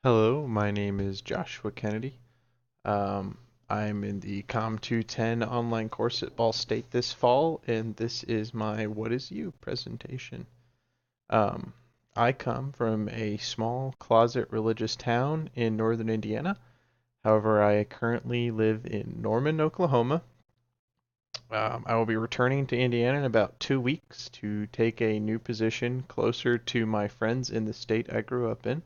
Hello, my name is Joshua Kennedy. Um, I'm in the COMM 210 online course at Ball State this fall, and this is my What Is You presentation. Um, I come from a small closet religious town in northern Indiana. However, I currently live in Norman, Oklahoma. I will be returning to Indiana in about 2 weeks to take a new position closer to my friends in the state I grew up in.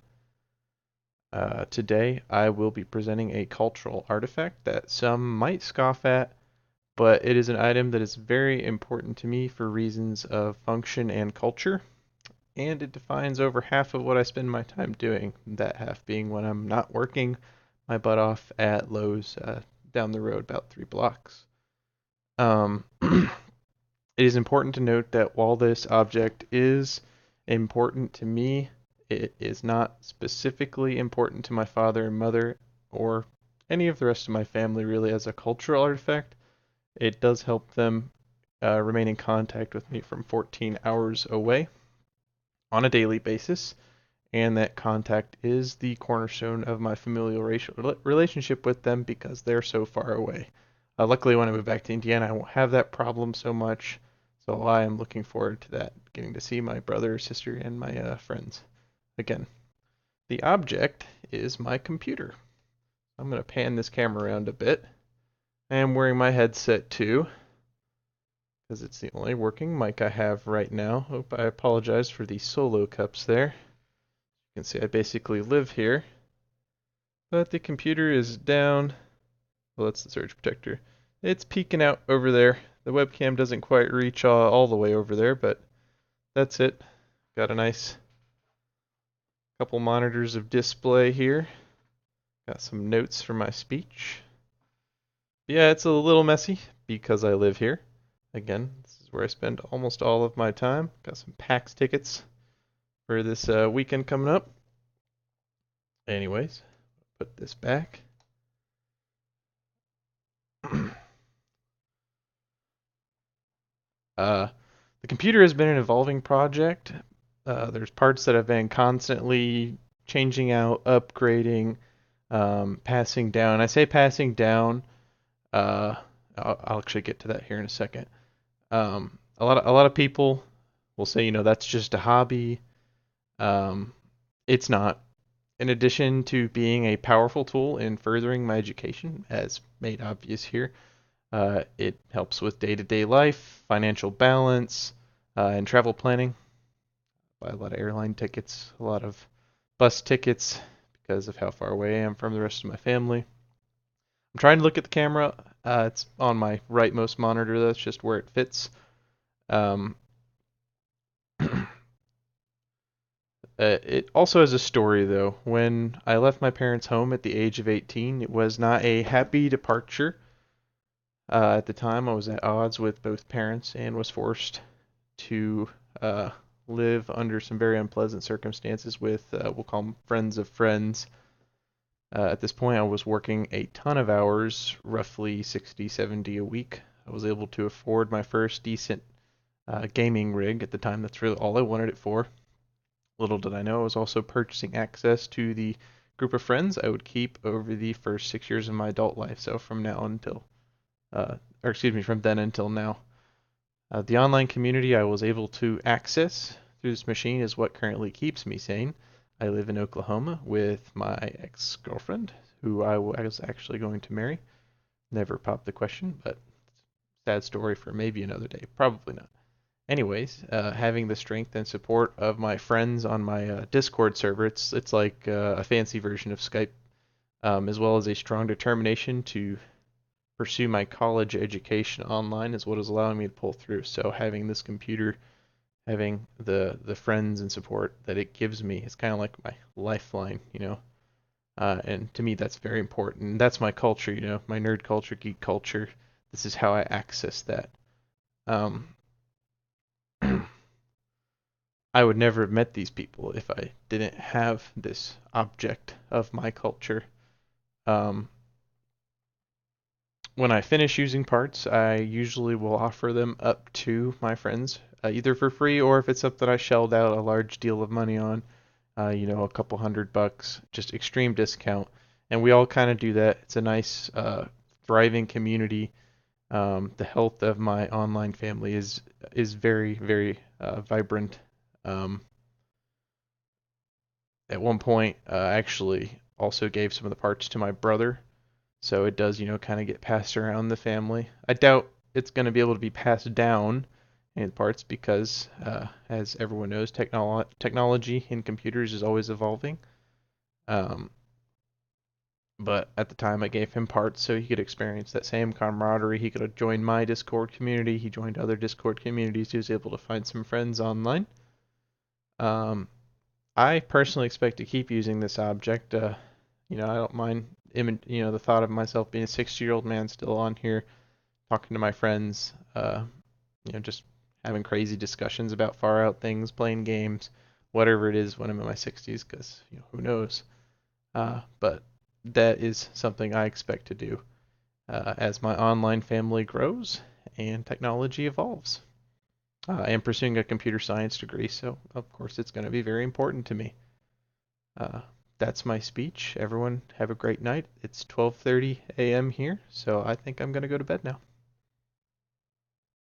Today, I will be presenting a cultural artifact that some might scoff at, but it is an item that is very important to me for reasons of function and culture, and it defines over half of what I spend my time doing, that half being when I'm not working my butt off at Lowe's down the road about 3 blocks. It is important to note that while this object is important to me, it is not specifically important to my father and mother or any of the rest of my family really as a cultural artifact. It does help them remain in contact with me from 14 hours away on a daily basis, and that contact is the cornerstone of my familial relationship with them because they're so far away. Luckily, when I move back to Indiana, I won't have that problem so much, so I am looking forward to that, getting to see my brother, sister, and my friends again. The object is my computer. I'm going to pan this camera around a bit. I am wearing my headset too, because it's the only working mic I have right now. I apologize for the solo cups there. You can see I basically live here, but the computer is down. Well, that's the surge protector. It's peeking out over there. The webcam doesn't quite reach all the way over there, but that's it. Got a nice couple monitors of display here. Got some notes for my speech. Yeah, it's a little messy because I live here. Again, this is where I spend almost all of my time. Got some PAX tickets for this weekend coming up. Anyways, put this back. uh, the computer has been an evolving project. There's parts that have been constantly changing out, upgrading, passing down. I say passing down. Uh, I'll actually get to that here in a second. A lot of people will say, that's just a hobby. Um, it's not. In addition to being a powerful tool in furthering my education, as made obvious here, it helps with day-to-day life, financial balance, and travel planning. Buy a lot of airline tickets, a lot of bus tickets because of how far away I am from the rest of my family. I'm trying to look at the camera. It's on my rightmost monitor. That's just where it fits. Um, it also has a story, though. When I left my parents' home at the age of 18, it was not a happy departure. At the time, I was at odds with both parents and was forced to uh, live under some very unpleasant circumstances with, we'll call them friends of friends. At this point, I was working a ton of hours, roughly 60, 70 a week. I was able to afford my first decent gaming rig at the time. That's really all I wanted it for. Little did I know, I was also purchasing access to the group of friends I would keep over the first 6 years of my adult life. So from now until, or excuse me, from then until now. The online community I was able to access through this machine is what currently keeps me sane. I live in Oklahoma with my ex-girlfriend, who I was actually going to marry. Never popped the question, but sad story for maybe another day. Probably not. Anyways, having the strength and support of my friends on my Discord server, it's like a fancy version of Skype, as well as a strong determination to pursue my college education online is what is allowing me to pull through. So having this computer, having the friends and support that it gives me, is kind of like my lifeline. And to me, that's very important. That's my culture, my nerd culture, geek culture. This is how I access that. Um, I would never have met these people if I didn't have this object of my culture. Um, when I finish using parts, I usually will offer them up to my friends, either for free or if it's something I shelled out a large deal of money on. a couple $100, just extreme discount. And we all kind of do that. It's a nice, thriving community. The health of my online family is very, very vibrant. Um, at one point, I actually also gave some of the parts to my brother, so it does, kind of get passed around the family. I doubt it's going to be able to be passed down in parts because, as everyone knows, technology in computers is always evolving. Um, but at the time, I gave him parts so he could experience that same camaraderie. He could have joined my Discord community. He joined other Discord communities. He was able to find some friends online. Um, I personally expect to keep using this object. I don't mind, the thought of myself being a 60-year-old man still on here talking to my friends. Just having crazy discussions about far out things, playing games, whatever it is when I'm in my 60s, because who knows. But that is something I expect to do as my online family grows and technology evolves. I am pursuing a computer science degree, so of course it's going to be very important to me. Uh, that's my speech. Everyone have a great night. It's 12:30 a.m. here, so I think I'm going to go to bed now.